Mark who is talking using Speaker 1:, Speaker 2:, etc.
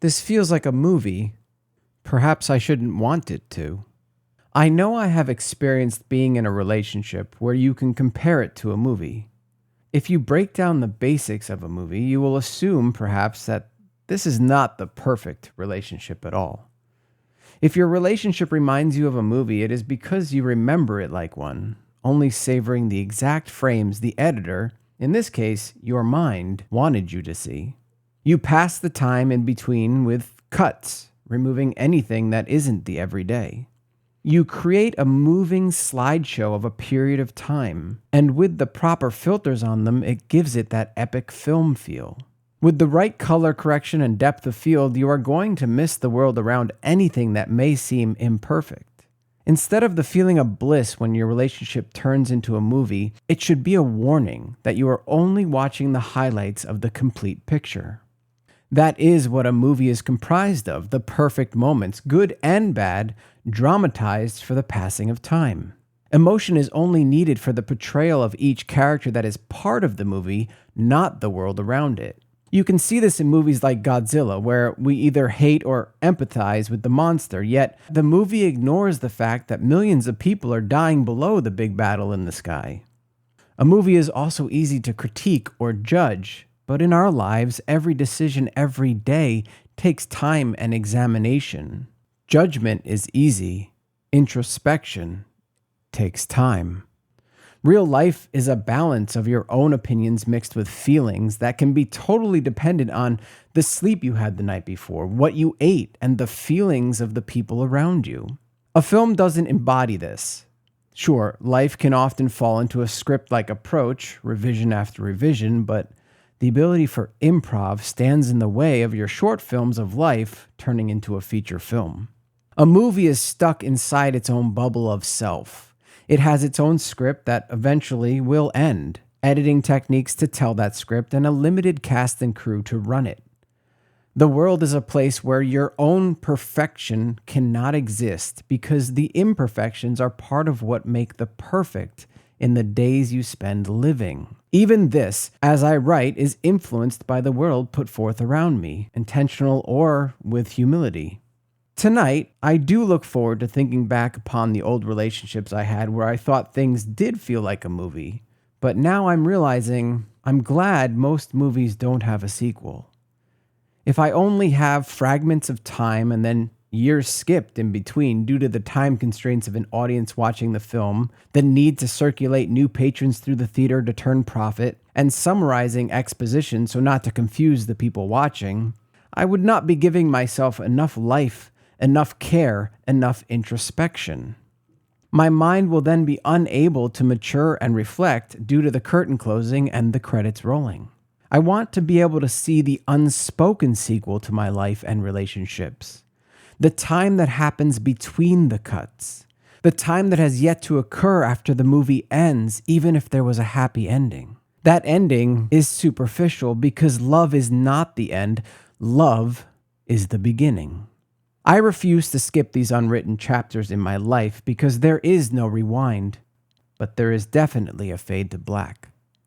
Speaker 1: This feels like a movie. Perhaps I shouldn't want it to. I know I have experienced being in a relationship where you can compare it to a movie. If you break down the basics of a movie, you will assume perhaps that this is not the perfect relationship at all. If your relationship reminds you of a movie, it is because you remember it like one, only savoring the exact frames the editor, in this case, your mind, wanted you to see. You pass the time in between with cuts, removing anything that isn't the everyday. You create a moving slideshow of a period of time, and with the proper filters on them, it gives it that epic film feel. With the right color correction and depth of field, you are going to miss the world around anything that may seem imperfect. Instead of the feeling of bliss when your relationship turns into a movie, it should be a warning that you are only watching the highlights of the complete picture. That is what a movie is comprised of, the perfect moments, good and bad, dramatized for the passing of time. Emotion is only needed for the portrayal of each character that is part of the movie, not the world around it. You can see this in movies like Godzilla, where we either hate or empathize with the monster, yet the movie ignores the fact that millions of people are dying below the big battle in the sky. A movie is also easy to critique or judge, but in our lives, every decision every day takes time and examination. Judgment is easy. Introspection takes time. Real life is a balance of your own opinions mixed with feelings that can be totally dependent on the sleep you had the night before, what you ate, and the feelings of the people around you. A film doesn't embody this. Sure, life can often fall into a script-like approach, revision after revision, but the ability for improv stands in the way of your short films of life turning into a feature film. A movie is stuck inside its own bubble of self. It has its own script that eventually will end, editing techniques to tell that script, and a limited cast and crew to run it. The world is a place where your own perfection cannot exist because the imperfections are part of what make the perfect in the days you spend living. Even this, as I write, is influenced by the world put forth around me, intentional or with humility. Tonight, I do look forward to thinking back upon the old relationships I had where I thought things did feel like a movie, but now I'm realizing I'm glad most movies don't have a sequel. If I only have fragments of time and then years skipped in between due to the time constraints of an audience watching the film, the need to circulate new patrons through the theater to turn profit, and summarizing exposition so not to confuse the people watching, I would not be giving myself enough life, enough care, enough introspection. My mind will then be unable to mature and reflect due to the curtain closing and the credits rolling. I want to be able to see the unspoken sequel to my life and relationships. The time that happens between the cuts. The time that has yet to occur after the movie ends, even if there was a happy ending. That ending is superficial because love is not the end. Love is the beginning. I refuse to skip these unwritten chapters in my life because there is no rewind, but there is definitely a fade to black.